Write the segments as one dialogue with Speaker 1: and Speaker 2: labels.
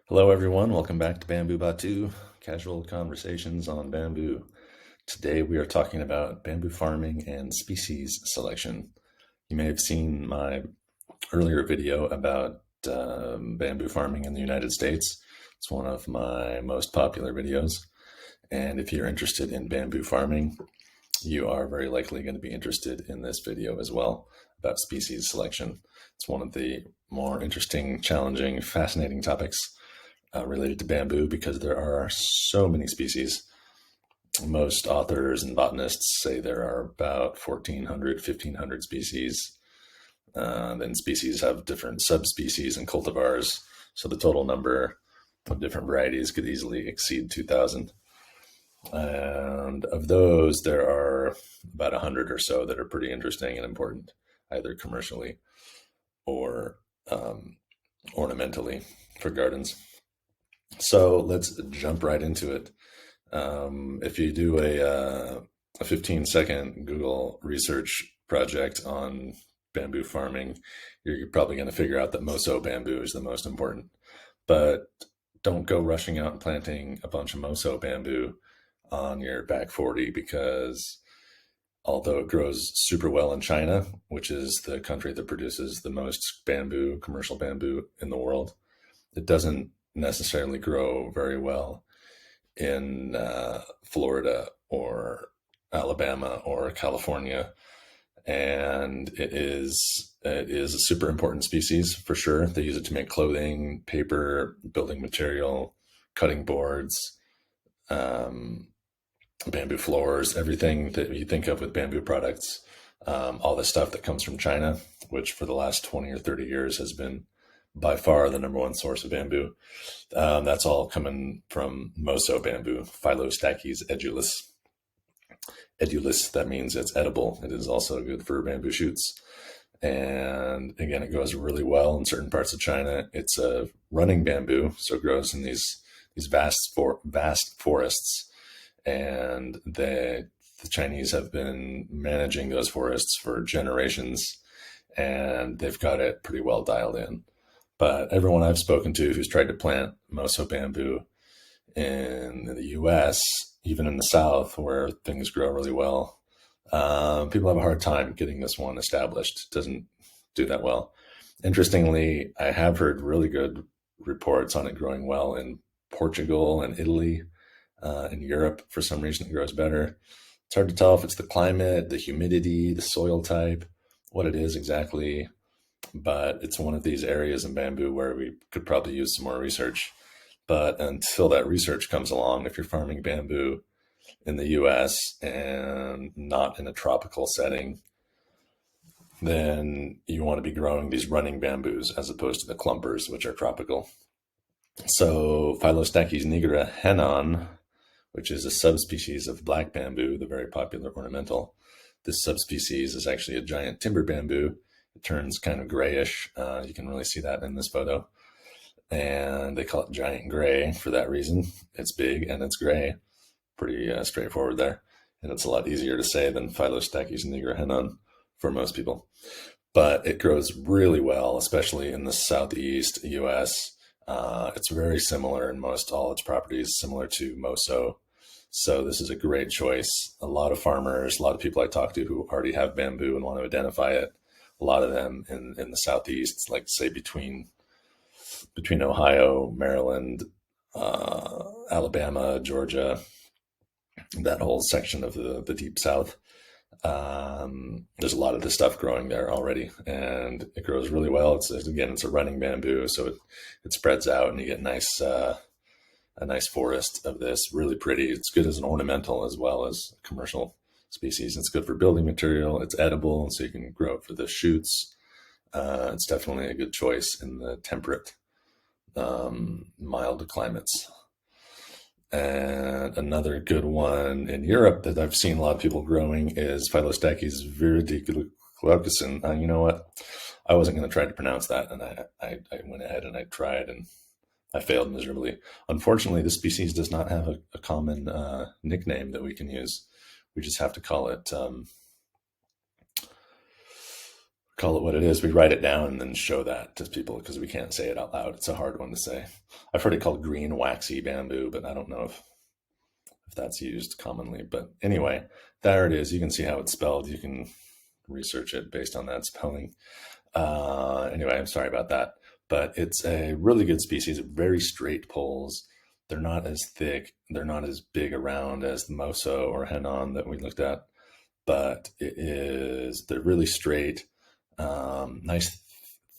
Speaker 1: Hello, everyone. Welcome back to Bamboo Batu, casual conversations on bamboo. Today we are talking about bamboo farming and species selection. You may have seen my earlier video about bamboo farming in the United States. It's one of my most popular videos. And if you're interested in bamboo farming, you are very likely going to be interested in this video as well about species selection. It's one of the more interesting, challenging, fascinating topics related to bamboo because there are so many species. Most authors and botanists say there are about 1,400, 1,500 species. Then species have different subspecies and cultivars. So the total number of different varieties could easily exceed 2,000. And of those, there are about 100 or so that are pretty interesting and important, either commercially or ornamentally for gardens. So let's jump right into it. If you do a 15-second Google research project on bamboo farming, you're probably going to figure out that Moso bamboo is the most important. But don't go rushing out and planting a bunch of Moso bamboo on your back 40 because although it grows super well in China, which is the country that produces the most bamboo, commercial bamboo in the world, it doesn't necessarily grow very well in Florida or Alabama or California. And it is a super important species for sure. They use it to make clothing, paper, building material, cutting boards, bamboo floors, everything that you think of with bamboo products. All the stuff that comes from China, which for the last 20 or 30 years has been by far the number one source of bamboo. That's all coming from Moso bamboo, Phyllostachys edulis. Edulis, that means it's edible. It is also good for bamboo shoots. And again, it grows really well in certain parts of China. It's a running bamboo, so it grows in these vast forests. And the Chinese have been managing those forests for generations, and they've got it pretty well dialed in. But everyone I've spoken to who's tried to plant Moso bamboo in the US, even in the South where things grow really well, people have a hard time getting this one established. It doesn't do that well. Interestingly, I have heard really good reports on it growing well in Portugal and Italy. In Europe, for some reason, it grows better. It's hard to tell if it's the climate, the humidity, the soil type, what it is exactly. But it's one of these areas in bamboo where we could probably use some more research. But until that research comes along, if you're farming bamboo in the US and not in a tropical setting, then you want to be growing these running bamboos as opposed to the clumpers, which are tropical. So Phyllostachys nigra Henon, which is a subspecies of black bamboo, the very popular ornamental. This subspecies is actually a giant timber bamboo. It turns kind of grayish. You can really see that in this photo. And they call it giant gray for that reason. It's big and it's gray. Pretty straightforward there. And it's a lot easier to say than Phyllostachys nigra Henon for most people. But it grows really well, especially in the southeast US. It's very similar in most all its properties, similar to Moso. So this is a great choice. A lot of farmers, a lot of people I talk to who already have bamboo and want to identify it, a lot of them in the southeast, like say between Ohio, Maryland, Alabama, Georgia, that whole section of the deep south. There's a lot of this stuff growing there already, and it grows really well. It's a running bamboo, so it spreads out, and you get a nice forest of this. Really pretty. It's good as an ornamental as well as a commercial species. It's good for building material. It's edible, so you can grow it for the shoots. It's definitely a good choice in the temperate, mild climates. And another good one in Europe that I've seen a lot of people growing is Phyllostachys viridis. You know what? I wasn't going to try to pronounce that, and I went ahead and I tried, and I failed miserably. Unfortunately, this species does not have a common nickname that we can use. We just have to call it call it what it is. We write it down and then show that to people because we can't say it out loud. It's a hard one to say. I've heard it called green waxy bamboo, but I don't know if that's used commonly. But anyway, there it is. You can see how it's spelled. You can research it based on that spelling. Anyway, I'm sorry about that. But it's a really good species, very straight poles. They're not as thick. They're not as big around as the Moso or Henan that we looked at. But they're really straight, nice,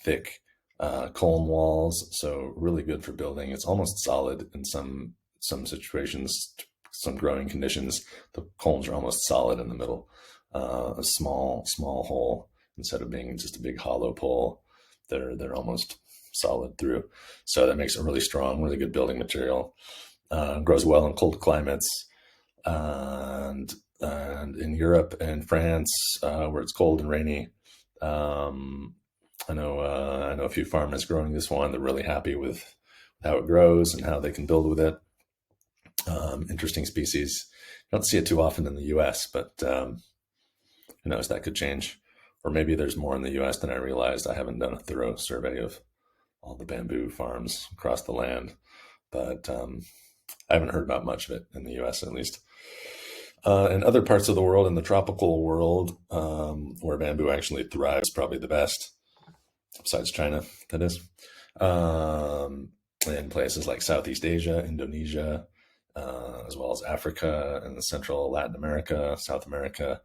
Speaker 1: thick column walls. So really good for building. It's almost solid in some situations, some growing conditions. The columns are almost solid in the middle, a small hole instead of being just a big hollow pole. They're almost solid through. So that makes it really strong, really good building material. Grows well in cold climates, and in Europe and France, where it's cold and rainy. I know a few farmers growing this one. They're really happy with how it grows and how they can build with it. Interesting species. You don't see it too often in the U.S., but who knows, that could change. Or maybe there's more in the U.S. than I realized. I haven't done a thorough survey of all the bamboo farms across the land, but I haven't heard about much of it in the U.S. at least. In other parts of the world, in the tropical world, where bamboo actually thrives probably the best, besides China, that is, in places like Southeast Asia, Indonesia, as well as Africa and Central Latin America, South America.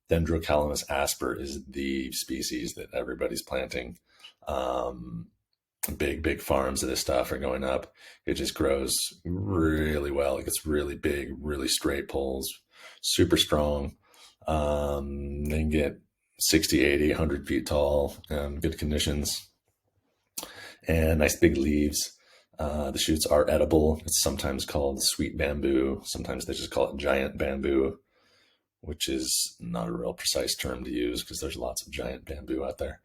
Speaker 1: Dendrocalamus asper is the species that everybody's planting. Big farms of this stuff are going up. It just grows really well. It gets really big, really straight poles, super strong. They can get 60, 80, 100 feet tall, good conditions, and nice big leaves. The shoots are edible. It's sometimes called sweet bamboo. Sometimes they just call it giant bamboo, which is not a real precise term to use because there's lots of giant bamboo out there.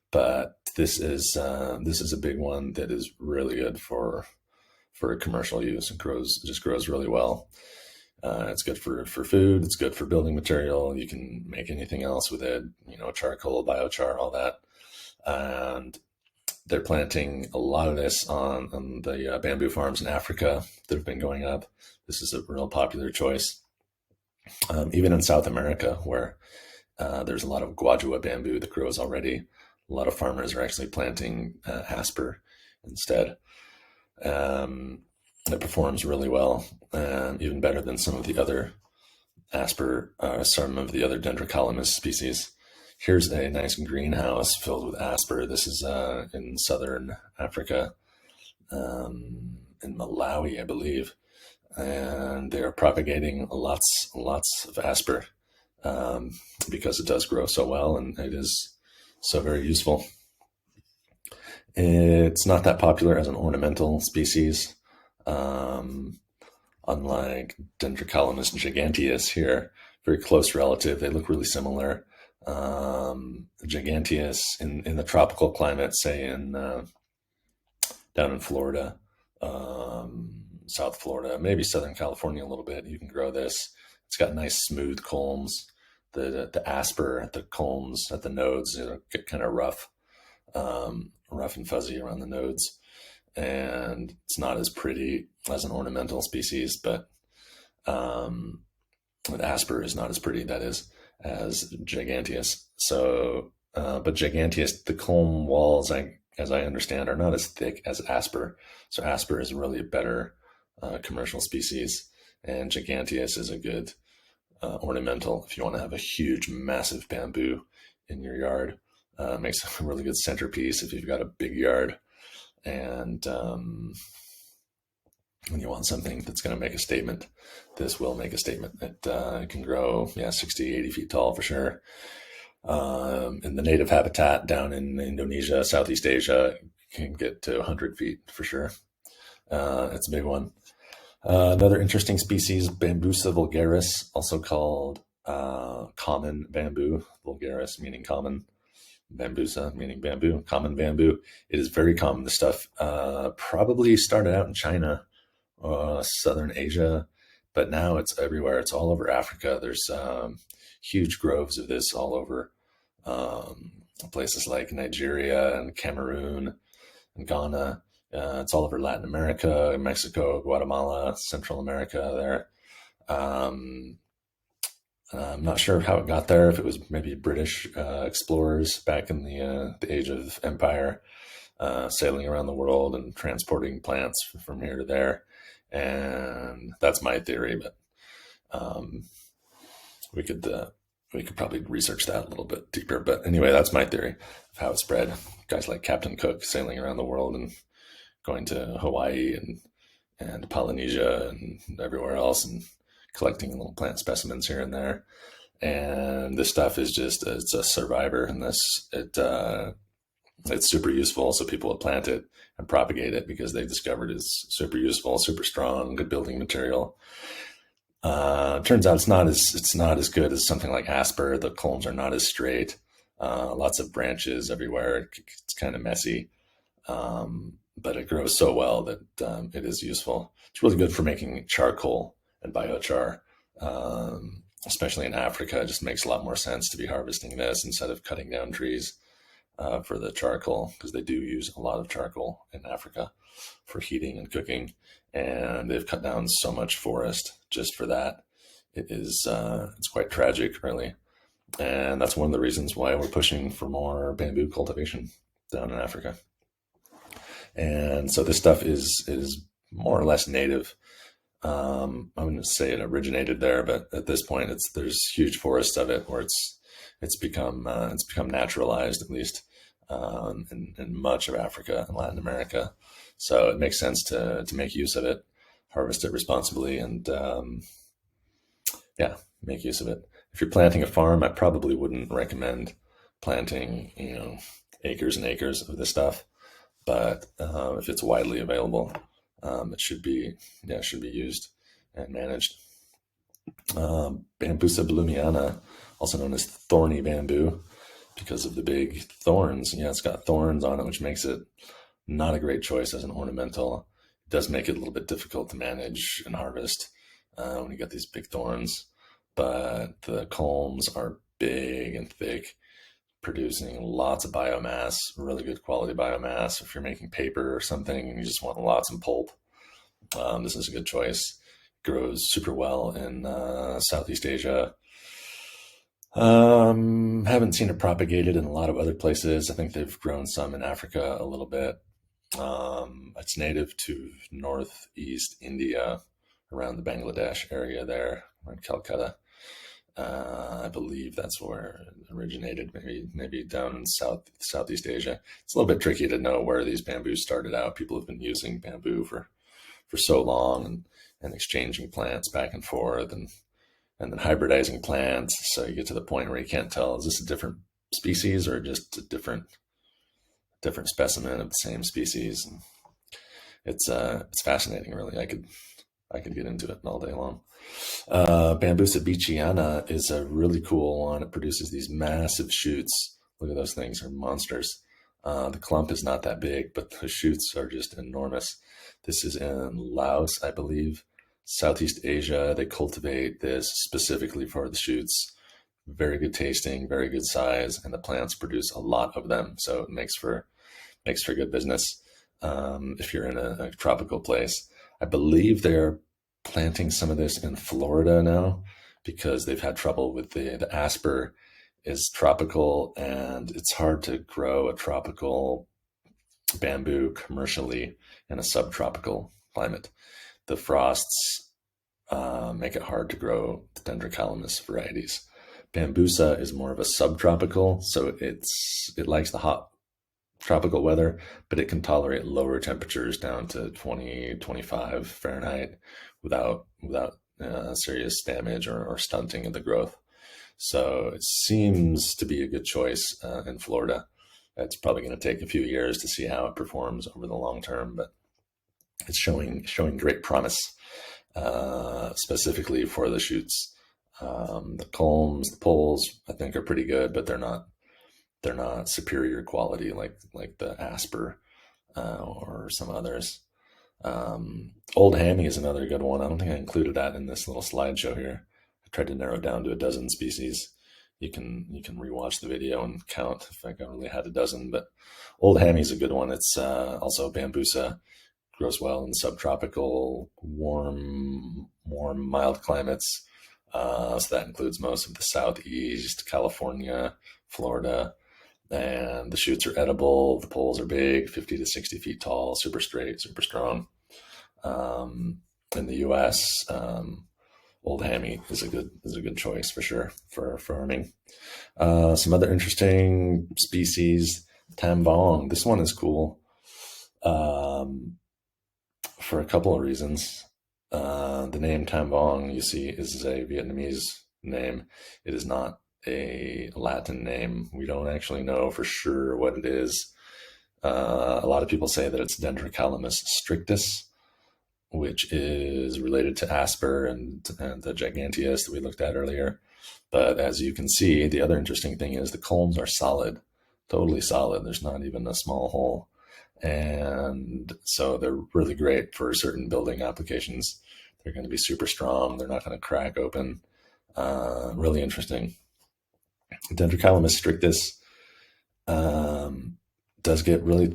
Speaker 1: But this is a big one that is really good for commercial use. It just grows really well. It's good for food. It's good for building material. You can make anything else with it, charcoal, biochar, all that. And they're planting a lot of this on the bamboo farms in Africa that have been going up. This is a real popular choice. Even in South America, where there's a lot of Guadua bamboo that grows already, a lot of farmers are actually planting asper instead. It performs really well, even better than some of the other asper, some of the other Dendrocalamus species. Here's a nice greenhouse filled with asper. This is in southern Africa, in Malawi, I believe. And they're propagating lots of asper because it does grow so well and it is so very useful. It's not that popular as an ornamental species, unlike Dendrocalamus giganteus here, very close relative. They look really similar. Giganteus in the tropical climate, say down in Florida, South Florida, maybe Southern California a little bit, you can grow this. It's got nice smooth culms. The asper at the culms, at the nodes, get kind of rough and fuzzy around the nodes. And it's not as pretty as an ornamental species, but asper is not as pretty, that is, as giganteus. So, but giganteus, the culm walls, as I understand, are not as thick as asper. So asper is really a better commercial species, and giganteus is a good ornamental if you want to have a huge, massive bamboo in your yard. Makes a really good centerpiece if you've got a big yard, and when you want something that's going to make a statement, this will make a statement. It can grow 60, 80 feet tall for sure. In the native habitat down in Indonesia, Southeast Asia, can get to 100 feet for sure. It's a big one. Another interesting species, Bambusa vulgaris, also called common bamboo. Vulgaris meaning common, Bambusa meaning bamboo, common bamboo. It is very common. This stuff probably started out in China, Southern Asia, but now it's everywhere. It's all over Africa. There's huge groves of this all over places like Nigeria and Cameroon and Ghana. It's all over Latin America, Mexico, Guatemala, Central America there. Um, I'm not sure how it got there, if it was maybe British explorers back in the age of empire, sailing around the world and transporting plants from here to there. And that's my theory, but um, we could we could probably research that a little bit deeper. But anyway, that's my theory of how it spread. Guys like Captain Cook sailing around the world and going to Hawaii and Polynesia and everywhere else and collecting little plant specimens here and there. And this stuff is just it's a survivor, and it's super useful. So people will plant it and propagate it because they discovered it's super useful, super strong, good building material. Turns out it's not as good as something like asper. The culms are not as straight. Lots of branches everywhere. It's kind of messy, but it grows so well that it is useful. It's really good for making charcoal and biochar, especially in Africa. It just makes a lot more sense to be harvesting this instead of cutting down trees for the charcoal, because they do use a lot of charcoal in Africa for heating and cooking, and they've cut down so much forest just for that. It is it's quite tragic, really, and that's one of the reasons why we're pushing for more bamboo cultivation down in Africa. And so this stuff is more or less native. I wouldn't say it originated there, but at this point, there's huge forests of it where it's become naturalized, at least in much of Africa and Latin America. So it makes sense to make use of it, harvest it responsibly, and yeah, make use of it. If you're planting a farm, I probably wouldn't recommend planting, acres and acres of this stuff. But if it's widely available, it should be used and managed. Bambusa blumiana, also known as thorny bamboo, because of the big thorns. Yeah, it's got thorns on it, which makes it not a great choice as an ornamental. It does make it a little bit difficult to manage and harvest when you get these big thorns. But the culms are big and thick, producing lots of biomass, really good quality biomass. If you're making paper or something and you just want lots of pulp, this is a good choice. Grows super well in Southeast Asia. Haven't seen it propagated in a lot of other places. I think they've grown some in Africa a little bit. It's native to northeast India, around the Bangladesh area there, around Calcutta. I believe that's where it originated. Maybe down in Southeast Asia. It's a little bit tricky to know where these bamboos started out. People have been using bamboo for so long, and exchanging plants back and forth, and then hybridizing plants. So you get to the point where you can't tell, is this a different species or just a different specimen of the same species? And it's fascinating, really. I could get into it all day long. Bambusa beachiana is a really cool one. It produces these massive shoots. Look at those things, are monsters. The clump is not that big, but the shoots are just enormous. This is in Laos, I believe. Southeast Asia, they cultivate this specifically for the shoots. Very good tasting, very good size, and the plants produce a lot of them. So it makes for good business if you're in a tropical place. I believe they're planting some of this in Florida now because they've had trouble with the asper is tropical, and it's hard to grow a tropical bamboo commercially in a subtropical climate. The frosts make it hard to grow dendrocalamus varieties. Bambusa is more of a subtropical, so it likes the hot tropical weather, but it can tolerate lower temperatures down to 20, 25 Fahrenheit without serious damage or stunting of the growth. So it seems to be a good choice in Florida. It's probably going to take a few years to see how it performs over the long term, but it's showing great promise, specifically for the shoots. The culms, the poles, I think are pretty good, but they're not superior quality like the asper or some others. Old hammy is another good one. I don't think I included that in this little slideshow here. I tried to narrow it down to a dozen species. you can rewatch the video and count. If I only had a dozen, but Old Hammy is a good one. It's also bambusa, grows well in subtropical, warm, mild climates. So that includes most of the Southeast, California, Florida, and the shoots are edible. The poles are big, 50 to 60 feet tall, super straight, super strong. In the U.S., Old Hammy is a good choice for sure for farming. Some other interesting species, Tambong. This one is cool for a couple of reasons. The name Tambong, you see, is a Vietnamese name. It is not a Latin name. We don't actually know for sure what it is. A lot of people say that it's Dendrocalamus strictus, which is related to asper and the giganteus that we looked at earlier. But as you can see, the other interesting thing is the culms are solid, totally solid. There's not even a small hole. And so they're really great for certain building applications. They're going to be super strong. They're not going to crack open. Really interesting. Dendrocalamus strictus does get really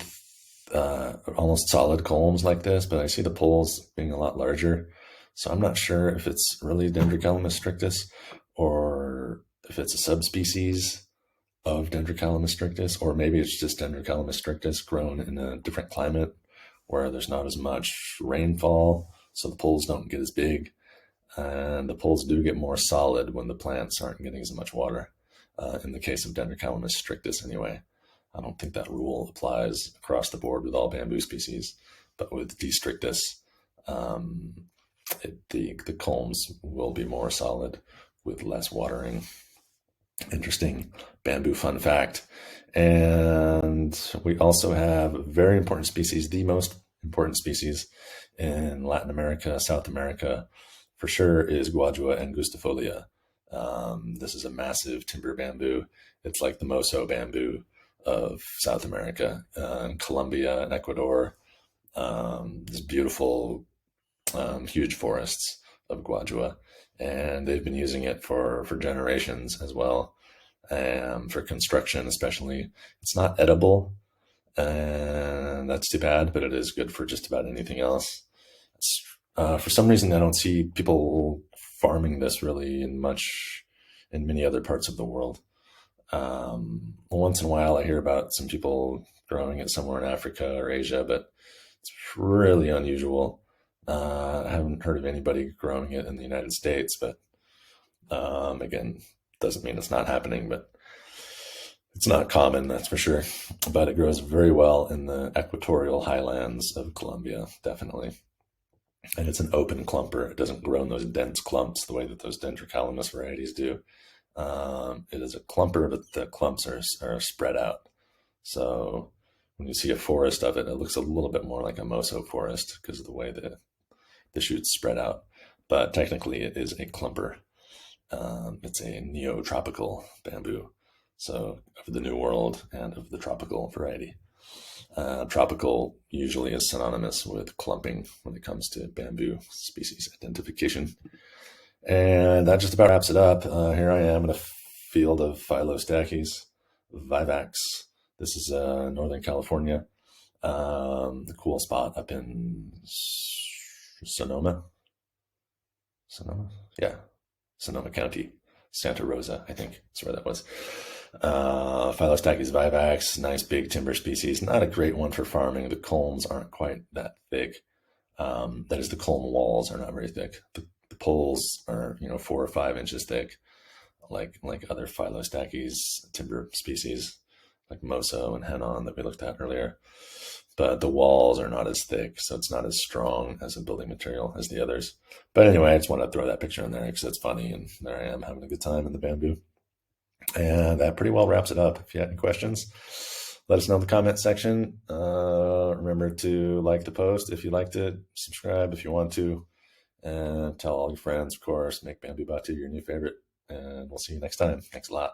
Speaker 1: almost solid culms like this, but I see the poles being a lot larger. So I'm not sure if it's really Dendrocalamus strictus or if it's a subspecies of Dendrocalamus strictus, or maybe it's just Dendrocalamus strictus grown in a different climate where there's not as much rainfall, so the poles don't get as big, and the poles do get more solid when the plants aren't getting as much water. In the case of Dendrocalamus strictus, anyway. I don't think that rule applies across the board with all bamboo species, but with D. strictus, the culms will be more solid with less watering. Interesting bamboo fun fact. And we also have a very important species, the most important species in Latin America, South America, for sure, is Guadua angustifolia. This is a massive timber bamboo. It's like the Moso bamboo of South America, Colombia and Ecuador. These beautiful, huge forests of Guadua, and they've been using it for generations as well, for construction especially. It's not edible, and that's too bad, but it is good for just about anything else. For some reason, I don't see people farming this really in many other parts of the world. Once in a while, I hear about some people growing it somewhere in Africa or Asia, but it's really unusual. I haven't heard of anybody growing it in the United States, but again, doesn't mean it's not happening, but it's not common, that's for sure. But it grows very well in the equatorial highlands of Colombia, definitely. And it's an open clumper. It doesn't grow in those dense clumps the way that those Dendrocalamus varieties do. It is a clumper, but the clumps are spread out. So when you see a forest of it, it looks a little bit more like a Moso forest because of the way the shoots spread out. But technically, it is a clumper. It's a neotropical bamboo, so of the New World and of the tropical variety. Tropical usually is synonymous with clumping when it comes to bamboo species identification. And that just about wraps it up. Here I am in a field of Phyllostachys vivax. This is Northern California. A cool spot up in Sonoma. Sonoma? Yeah. Sonoma County. Santa Rosa, I think that's where that was. Phyllostachys vivax, nice big timber species. Not a great one for farming. The culms aren't quite that thick. That is, the culm walls are not very thick. The poles are 4 or 5 inches thick, like other Phyllostachys timber species, like Moso and Henon that we looked at earlier. But the walls are not as thick, so it's not as strong as a building material as the others. But anyway, I just wanted to throw that picture in there because it's funny, and there I am having a good time in the bamboo. And that pretty well wraps it up. If you have any questions, let us know in the comment section. Remember to like the post if you liked it, subscribe if you want to, and tell all your friends, of course. Make Bamboo Batu your new favorite. And we'll see you next time. Thanks a lot.